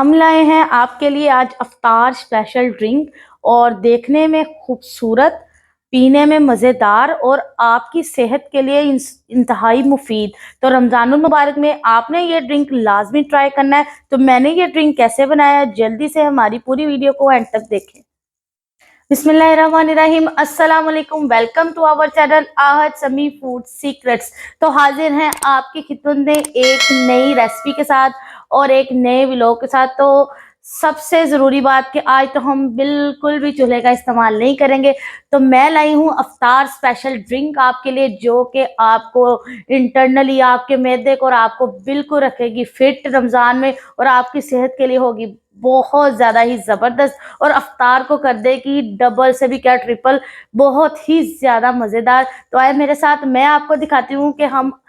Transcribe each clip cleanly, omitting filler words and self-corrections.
हम लाए हैं आपके लिए आज अफ्तार स्पेशल ड्रिंक और देखने में खूबसूरत, पीने में मज़ेदार और आपकी सेहत के लिए इंतहाई मुफीद। तो रमज़ानुल मुबारक में आपने ये ड्रिंक लाजमी ट्राई करना है। तो मैंने ये ड्रिंक कैसे बनाया है, जल्दी से हमारी पूरी वीडियो को एंड तक देखें। बिस्मिल्लाहिर्रहमानिर्रहीम, अस्सलाम वालेकुम, welcome to our channel Ahad Sami food secrets. तो हाजिर हैं आपकी खिदमत में एक नई रेसिपी के साथ और एक नए व्लॉग के साथ। तो सबसे ज़रूरी बात कि आज तो हम बिल्कुल भी चूल्हे का इस्तेमाल नहीं करेंगे। तो मैं लाई हूँ अफ्तार स्पेशल ड्रिंक आपके लिए, जो कि आपको इंटरनली आपके मैदे को और आपको बिल्कुल रखेगी फिट रमज़ान में, और आपकी सेहत के लिए होगी बहुत ज़्यादा ही ज़बरदस्त, और अफ्तार को कर देगी डबल से भी क्या ट्रिपल, बहुत ही ज़्यादा मज़ेदार। तो आए मेरे साथ, मैं आपको दिखाती हूँ कि हम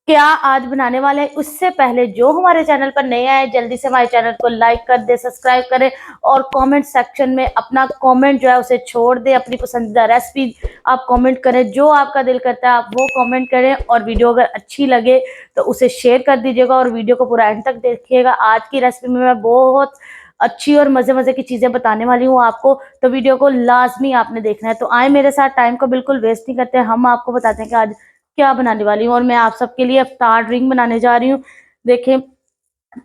क्या आज बनाने वाले हैं। उससे पहले जो हमारे चैनल पर नए आए, जल्दी से हमारे चैनल को लाइक कर दे, सब्सक्राइब करें और कमेंट सेक्शन में अपना कमेंट जो है उसे छोड़ दे। अपनी पसंदीदा रेसिपी आप कमेंट करें, जो आपका दिल करता है आप वो कमेंट करें, और वीडियो अगर अच्छी लगे तो उसे शेयर कर दीजिएगा और वीडियो को पूरा एंड तक देखिएगा। आज की रेसिपी में मैं बहुत अच्छी और मजे मजे की चीजें बताने वाली हूँ आपको, तो वीडियो को लाजमी आपने देखना है। तो आए मेरे साथ, टाइम को बिल्कुल वेस्ट नहीं करते, हम आपको बताते हैं कि आज क्या बनाने वाली हूँ। और मैं आप सबके लिए अफ्तार ड्रिंक बनाने जा रही हूँ। देखें,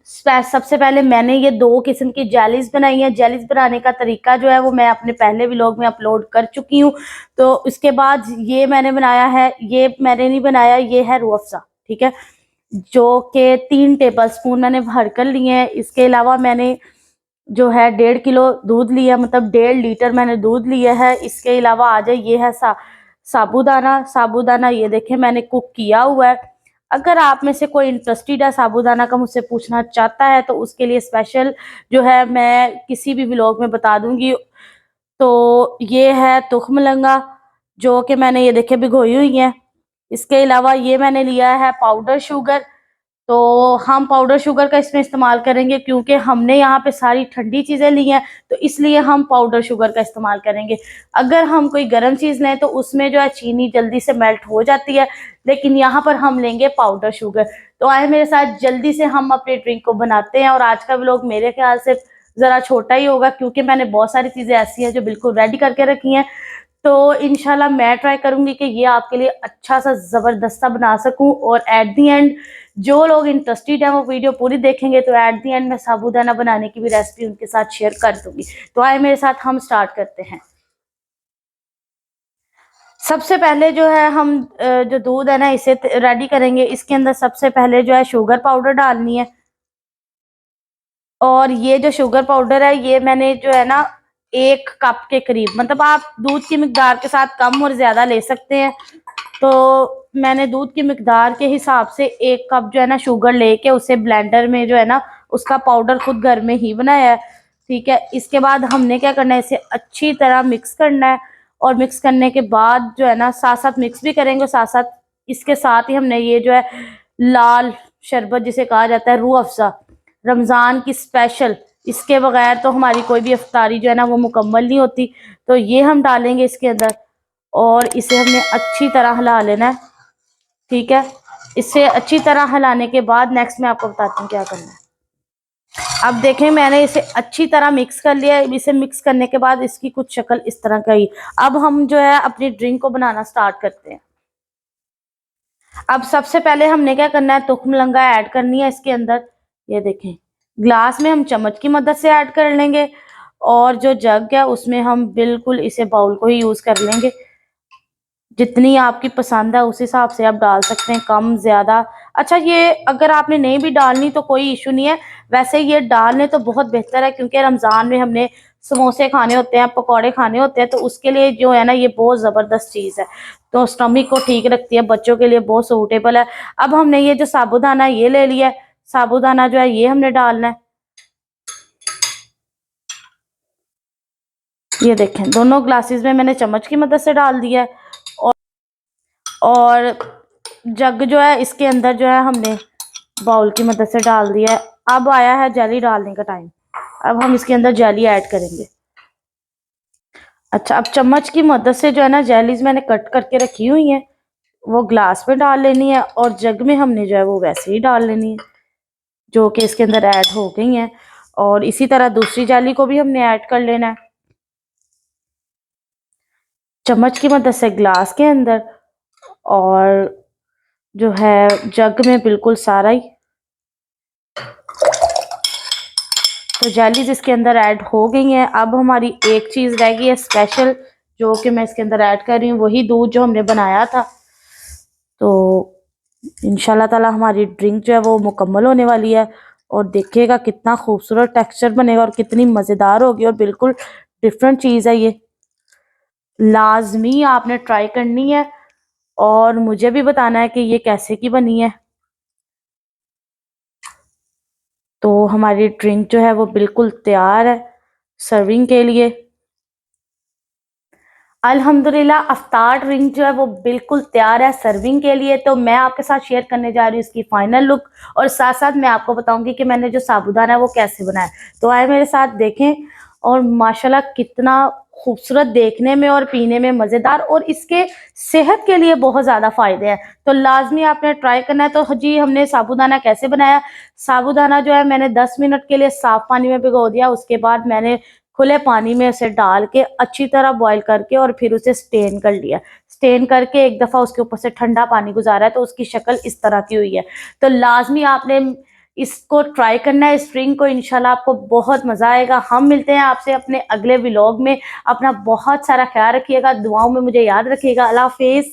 सबसे पहले मैंने ये 2 किस्म की जेलीज बनाई है। जेलीज बनाने का तरीका जो है वो मैं अपने पहले व्लॉग में अपलोड कर चुकी हूँ। तो इसके बाद ये मैंने बनाया है, ये मैंने नहीं बनाया, ये है रूह अफ़ज़ा, ठीक है, जो कि 3 टेबल स्पून मैंने भर कर लिए हैं। इसके अलावा मैंने जो है 1.5 किलो दूध लिया, मतलब 1.5 लीटर मैंने दूध लिया है। इसके अलावा आ जाए, ये है साबूदाना। साबूदाना ये देखें मैंने कुक किया हुआ है। अगर आप में से कोई इंटरेस्टेड है साबूदाना का मुझसे पूछना चाहता है, तो उसके लिए स्पेशल जो है मैं किसी भी व्लॉग में बता दूंगी। तो ये है तुख्म लंगा, जो कि मैंने ये देखे भिगोई हुई है। इसके अलावा ये मैंने लिया है पाउडर शुगर। तो हम पाउडर शुगर का इसमें इस्तेमाल करेंगे क्योंकि हमने यहाँ पे सारी ठंडी चीज़ें ली हैं, तो इसलिए हम पाउडर शुगर का इस्तेमाल करेंगे। अगर हम कोई गर्म चीज़ लें तो उसमें जो है चीनी जल्दी से मेल्ट हो जाती है, लेकिन यहाँ पर हम लेंगे पाउडर शुगर। तो आए मेरे साथ, जल्दी से हम अपने ड्रिंक को बनाते हैं। और आज का व्लॉग मेरे ख्याल से ज़रा छोटा ही होगा, क्योंकि मैंने बहुत सारी चीज़ें ऐसी हैं जो बिल्कुल रेडी करके रखी हैं। तो इंशाल्लाह मैं ट्राई करूंगी कि ये आपके लिए अच्छा सा ज़बरदस्ता बना सकूं। और एट दी एंड जो लोग इंटरेस्टेड हैं वो वीडियो पूरी देखेंगे, तो एट दी एंड मैं साबूदाना बनाने की भी रेसिपी उनके साथ शेयर कर दूंगी। तो आए मेरे साथ, हम स्टार्ट करते हैं। सबसे पहले जो है हम जो दूध है ना इसे रेडी करेंगे। इसके अंदर सबसे पहले जो है शुगर पाउडर डालनी है। और ये जो शुगर पाउडर है ये मैंने जो है ना 1 कप के करीब, मतलब आप दूध की मिकदार के साथ कम और ज्यादा ले सकते हैं। तो मैंने दूध की मिकदार के हिसाब से 1 कप जो है ना शुगर लेके उसे ब्लेंडर में जो है ना उसका पाउडर खुद घर में ही बनाया है, ठीक है। इसके बाद हमने क्या करना है, इसे अच्छी तरह मिक्स करना है। और मिक्स करने के बाद जो है ना साथ साथ मिक्स भी करेंगे, साथ साथ इसके साथ ही हमने ये जो है लाल शरबत जिसे कहा जाता है रूह अफ़ज़ा, रमज़ान की स्पेशल, इसके बगैर तो हमारी कोई भी इफ्तारी जो है ना वो मुकम्मल नहीं होती। तो ये हम डालेंगे इसके अंदर और इसे हमने अच्छी तरह हिला लेना है, ठीक है। इसे अच्छी तरह हिलाने के बाद नेक्स्ट मैं आपको बताती हूँ क्या करना है। अब देखें, मैंने इसे अच्छी तरह मिक्स कर लिया है। इसे मिक्स करने के बाद इसकी कुछ शक्ल इस तरह का ही। अब हम जो है अपनी ड्रिंक को बनाना स्टार्ट करते हैं। अब सबसे पहले हमने क्या करना है, तुख्म लंगा ऐड करनी है इसके अंदर। ये देखें, ग्लास में हम चम्मच की मदद से ऐड कर लेंगे, और जो जग है उसमें हम बिल्कुल इसे बाउल को ही यूज कर लेंगे। जितनी आपकी पसंद है उस हिसाब से आप डाल सकते हैं, कम ज्यादा। अच्छा, ये अगर आपने नहीं भी डालनी तो कोई इशू नहीं है। वैसे ये डालने तो बहुत बेहतर है, क्योंकि रमजान में हमने समोसे खाने होते हैं, पकौड़े खाने होते हैं, तो उसके लिए जो है ना ये बहुत ज़बरदस्त चीज़ है। तो स्टमक को ठीक रखती है, बच्चों के लिए बहुत सूटेबल है। अब हमने ये जो साबूदाना ये ले लिया है, साबूदाना जो है ये हमने डालना है। ये देखें, दोनों ग्लासेस में मैंने चम्मच की मदद से डाल दिया है। और जग जो है इसके अंदर जो है हमने बाउल की मदद से डाल दिया है। अब आया है जेली डालने का टाइम। अब हम इसके अंदर जेली ऐड करेंगे। अच्छा, अब चम्मच की मदद से जो है ना जेलीज मैंने कट करके रखी हुई है वो ग्लास में डाल लेनी है, और जग में हमने जो है वो वैसे ही डाल लेनी है, जो कि इसके अंदर ऐड हो गई हैं। और इसी तरह दूसरी जाली को भी हमने ऐड कर लेना है चम्मच की मदद से ग्लास के अंदर, और जो है जग में बिल्कुल सारा ही। तो जालीज इसके अंदर ऐड हो गई हैं। अब हमारी एक चीज़ रह गई है स्पेशल, जो कि मैं इसके अंदर ऐड कर रही हूँ, वही दूध जो हमने बनाया था। तो इंशाल्लाह ताला हमारी ड्रिंक जो है वो मुकम्मल होने वाली है, और देखिएगा कितना खूबसूरत टेक्सचर बनेगा और कितनी मज़ेदार होगी, और बिल्कुल डिफरेंट चीज़ है ये। लाजमी आपने ट्राई करनी है और मुझे भी बताना है कि ये कैसे की बनी है। तो हमारी ड्रिंक जो है वो बिल्कुल तैयार है सर्विंग के लिए। अल्हम्दुलिल्लाह अफ्तार ड्रिंक जो है वो बिल्कुल तैयार है सर्विंग के लिए। तो मैं आपके साथ शेयर करने जा रही हूँ इसकी फाइनल लुक, और साथ साथ मैं आपको बताऊंगी कि मैंने जो साबूदाना है वो कैसे बनाया। तो आए मेरे साथ देखें, और माशाल्लाह कितना खूबसूरत देखने में और पीने में मज़ेदार, और इसके सेहत के लिए बहुत ज़्यादा फ़ायदे हैं। तो लाजमी आपने ट्राई करना है। तो जी हमने साबूदाना कैसे बनाया। साबूदाना जो है मैंने 10 मिनट के लिए साफ़ पानी में भिगो दिया, उसके बाद मैंने खुले पानी में उसे डाल के अच्छी तरह बॉईल करके और फिर उसे स्टेन कर लिया। स्टेन करके एक दफ़ा उसके ऊपर से ठंडा पानी गुजारा है, तो उसकी शक्ल इस तरह की हुई है। तो लाजमी आपने इसको ट्राई करना है, इस ड्रिंक को, इंशाल्लाह आपको बहुत मज़ा आएगा। हम मिलते हैं आपसे अपने अगले व्लॉग में। अपना बहुत सारा ख्याल रखिएगा, दुआओं में मुझे याद रखिएगा। अल्लाह हाफिज़।